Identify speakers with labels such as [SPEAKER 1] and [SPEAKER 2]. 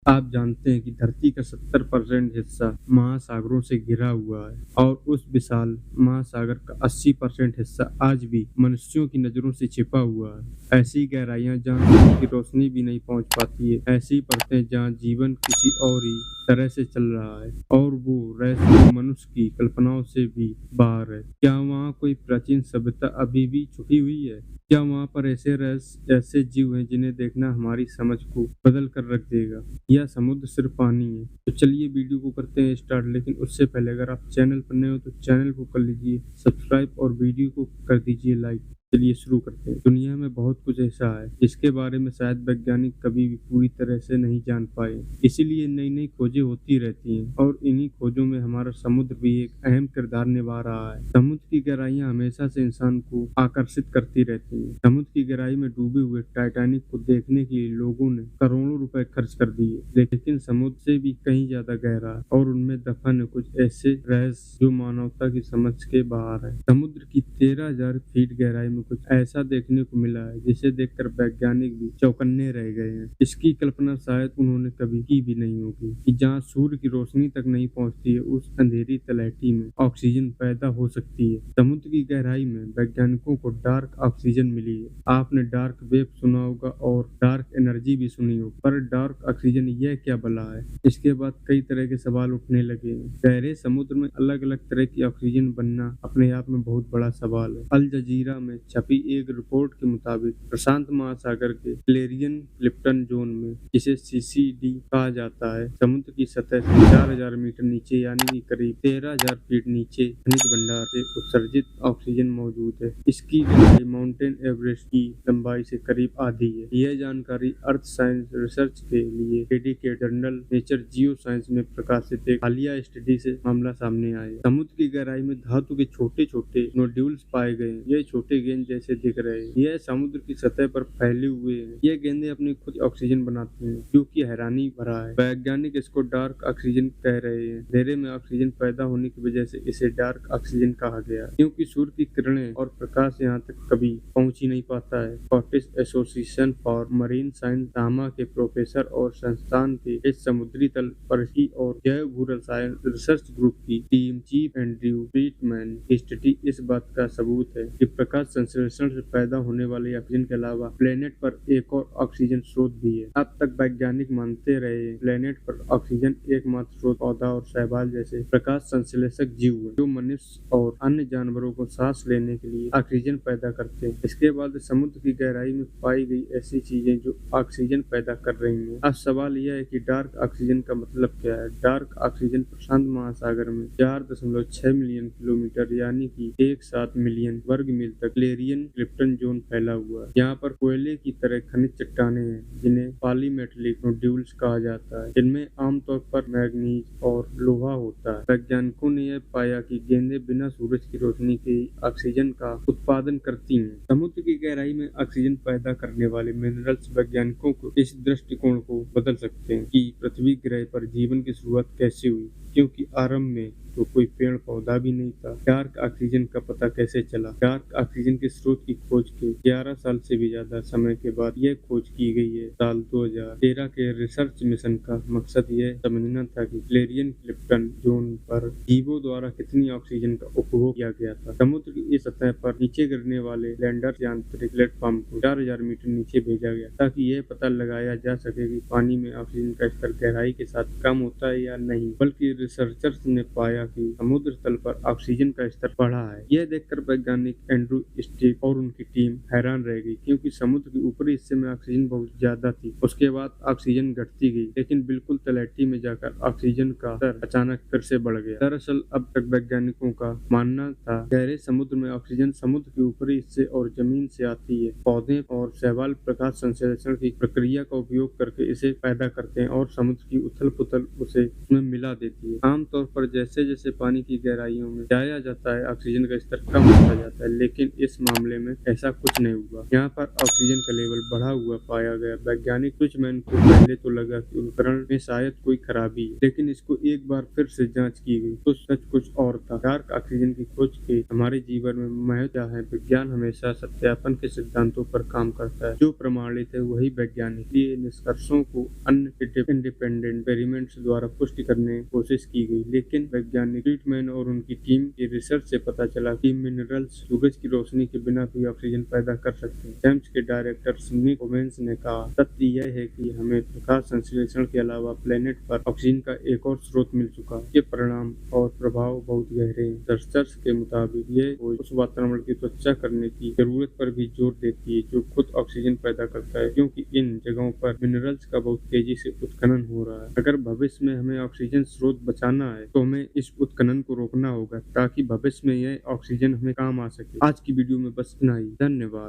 [SPEAKER 1] आप जानते हैं कि धरती का 70% हिस्सा महासागरों से घिरा हुआ है और उस विशाल महासागर का 80% हिस्सा आज भी मनुष्यों की नजरों से छिपा हुआ है। ऐसी गहराइयां जहां सूरज की रोशनी भी नहीं पहुंच पाती है, ऐसी परतें जहां जीवन किसी और ही तरह से चल रहा है और वो रहस्य मनुष्य की कल्पनाओं से भी बाहर है। क्या वहाँ कोई प्राचीन सभ्यता अभी भी छुपी हुई है? क्या वहाँ पर ऐसे रहस्य, ऐसे जीव हैं जिन्हें देखना हमारी समझ को बदल कर रख देगा? या समुद्र सिर्फ पानी है? तो चलिए वीडियो को करते हैं स्टार्ट। लेकिन उससे पहले अगर आप चैनल पर नए हो तो चैनल को कर लीजिए सब्सक्राइब और वीडियो को कर दीजिए लाइक। चलिए शुरू करते हैं। दुनिया में बहुत कुछ ऐसा है जिसके बारे में शायद वैज्ञानिक कभी भी पूरी तरह से नहीं जान पाए, इसीलिए नई नई खोजें होती रहती हैं और इन्हीं खोजों में हमारा समुद्र भी एक अहम किरदार निभा रहा है। समुद्र की गहराइयां हमेशा से इंसान को आकर्षित करती रहती हैं। समुद्र की गहराई में डूबे हुए टाइटैनिक को देखने के लिए लोगों ने करोड़ों रुपए खर्च कर दिए, लेकिन समुद्र से भी कहीं ज्यादा गहरा है और उनमें दफन है कुछ ऐसे रहस्य जो मानवता की समझ के बाहर है। समुद्र की 13,000 फीट गहराई में कुछ ऐसा देखने को मिला है जिसे देखकर वैज्ञानिक भी चौकन्ने रह गए हैं। इसकी कल्पना शायद उन्होंने कभी की भी नहीं होगी कि जहाँ सूर्य की रोशनी तक नहीं पहुँचती है उस अंधेरी तलहटी में ऑक्सीजन पैदा हो सकती है। समुद्र की गहराई में वैज्ञानिकों को डार्क ऑक्सीजन मिली है। आपने डार्क वेब सुना होगा और डार्क एनर्जी भी सुनी होगी, पर डार्क ऑक्सीजन यह क्या बला है? इसके बाद कई तरह के सवाल उठने लगे हैं। गहरे समुद्र में अलग अलग तरह की ऑक्सीजन बनना अपने आप में बहुत बड़ा सवाल है। अल जजीरा में छपी एक रिपोर्ट के मुताबिक प्रशांत महासागर के क्लेरियन क्लिफ्टन जोन में, जिसे सीसीडी कहा जाता है, समुद्र की सतह से 4,000 मीटर नीचे यानी कि करीब 13,000 फीट नीचे खनिज भंडार से उत्सर्जित ऑक्सीजन मौजूद है। इसकी गहराई माउंटेन एवरेस्ट की लंबाई से करीब आधी है। यह जानकारी अर्थ साइंस रिसर्च के लिए dedicated journal nature geo science में प्रकाशित एक हालिया स्टडी से मामला सामने आया। समुद्र की गहराई में धातु के छोटे छोटे नोड्यूल्स पाए गए। ये छोटे गेंद जैसे दिख रहे हैं। यह समुद्र की सतह पर फैले हुए हैं। ये गेंदें अपनी खुद ऑक्सीजन बनाती हैं, जो कि हैरानी भरा है। वैज्ञानिक इसको डार्क ऑक्सीजन कह रहे हैं। अंधेरे में ऑक्सीजन पैदा होने की वजह से इसे डार्क ऑक्सीजन कहा गया, क्योंकि सूर्य की किरणें और प्रकाश यहाँ तक कभी पहुंच ही नहीं पाता है। Scottish association for marine science सामा के प्रोफेसर और संस्थान के इस समुद्री तल पर ही और जैव भू रसायन रिसर्च ग्रुप की टीम चीफ एंड्रयू फ्रीडमैन की स्टडी इस बात का सबूत है कि प्रकाश संश्लेषण से पैदा होने वाले ऑक्सीजन के अलावा प्लेनेट पर एक और ऑक्सीजन स्रोत भी है। अब तक वैज्ञानिक मानते रहे प्लेनेट पर ऑक्सीजन एकमात्र स्रोत पौधा और शैवाल जैसे प्रकाश संश्लेषक जीव है, जो मनुष्य और अन्य जानवरों को सांस लेने के लिए ऑक्सीजन पैदा करते हैं। इसके बाद समुद्र की गहराई में पाई गई ऐसी चीजें जो ऑक्सीजन पैदा कर रही हैं। अब सवाल यह है कि डार्क ऑक्सीजन का मतलब क्या है? डार्क ऑक्सीजन प्रशांत महासागर में 4.6 मिलियन किलोमीटर यानी कि 1.7 मिलियन वर्ग मील तक क्लेरियन क्लिफ्टन जोन फैला हुआ है। यहाँ पर कोयले की तरह खनिज चट्टानें हैं जिन्हें पॉलीमेटेलिक नोड्यूल्स कहा जाता है, जिनमें आमतौर पर मैग्नीज और लोहा होता है। वैज्ञानिकों ने यह पाया कि गेंदें बिना सूरज की रोशनी के ऑक्सीजन का उत्पादन करती हैं। समुद्र की गहराई में ऑक्सीजन पैदा करने वाले मिनरल्स वैज्ञानिकों को इस दृष्टिकोण को बदल सकते हैं कि पृथ्वी ग्रह पर जीवन की शुरुआत कैसे हुई, क्योंकि आरंभ में तो कोई पेड़ पौधा भी नहीं था। डार्क ऑक्सीजन का पता कैसे चला? डार्क ऑक्सीजन के स्रोत की खोज के 11 साल से भी ज्यादा समय के बाद यह खोज की गई है। साल 2013 के रिसर्च मिशन का मकसद यह समझना था कि क्लेरियन क्लिफ्टन जोन पर जीवों द्वारा कितनी ऑक्सीजन का उपभोग किया गया था। समुद्र की इस सतह पर नीचे गिरने वाले लैंडर यांत्रिक प्लेटफॉर्म को 4,000 मीटर नीचे भेजा गया ताकि यह पता लगाया जा सके कि पानी में ऑक्सीजन का स्तर गहराई के साथ कम होता है या नहीं। बल्कि रिसर्चर्स ने पाया कि समुद्र तल पर ऑक्सीजन का स्तर बढ़ा है। यह देखकर वैज्ञानिक एंड्रू स्टीव और उनकी टीम हैरान रह गई, क्योंकि समुद्र के ऊपरी हिस्से में ऑक्सीजन बहुत ज्यादा थी। उसके बाद ऑक्सीजन घटती गई, लेकिन बिल्कुल तलहटी में जाकर ऑक्सीजन का स्तर अचानक फिर से बढ़ गया। दरअसल अब तक वैज्ञानिकों का मानना था गहरे समुद्र में ऑक्सीजन समुद्र के ऊपरी हिस्से और जमीन से आती है। पौधे और शैवाल प्रकाश संश्लेषण की प्रक्रिया का उपयोग करके इसे पैदा करते हैं और समुद्र की उथल पुथल उसे उसमें मिला देती है। आमतौर पर जैसे जैसे से पानी की गहराइयों में जाया जाता है, ऑक्सीजन का स्तर कम होता जाता है, लेकिन इस मामले में ऐसा कुछ नहीं हुआ। यहाँ पर ऑक्सीजन का लेवल बढ़ा हुआ पाया गया। वैज्ञानिक सुचमैन को पहले तो लगा कि उपकरण में शायद कोई खराबी है, लेकिन इसको एक बार फिर से जांच की गई तो सच कुछ और था। डार्क ऑक्सीजन की खोज के हमारे जीवन में महत्व है। विज्ञान हमेशा सत्यापन के सिद्धांतों पर काम करता है। जो प्रमाणित है वही वैज्ञानिक लिए निष्कर्षों को अन्य इंडिपेंडेंट एक्सपेरिमेंट्स द्वारा पुष्टि करने की कोशिश की गई, लेकिन वैज्ञानिक सुचमैन और उनकी टीम की रिसर्च से पता चला कि मिनरल्स सूरज की रोशनी के बिना भी ऑक्सीजन पैदा कर सकते हैं। जेम्स के डायरेक्टर निक ओवेंस ने कहा, तथ्य यह है कि हमें प्रकाश संश्लेषण के अलावा प्लेनेट पर ऑक्सीजन का एक और स्रोत मिल चुका है। ये परिणाम और प्रभाव बहुत गहरे हैं। रिसर्च के मुताबिक ये उस वातावरण की त्वचा करने की जरूरत पर भी जोर देती है जो खुद ऑक्सीजन पैदा करता है, क्योंकि इन जगहों पर मिनरल्स का बहुत तेजी से उत्खनन हो रहा है। अगर भविष्य में हमें ऑक्सीजन स्रोत बचाना है तो हमें इस उत्खनन को रोकना होगा, ताकि भविष्य में यह ऑक्सीजन हमें काम आ सके। आज की वीडियो में बस इतना ही। धन्यवाद।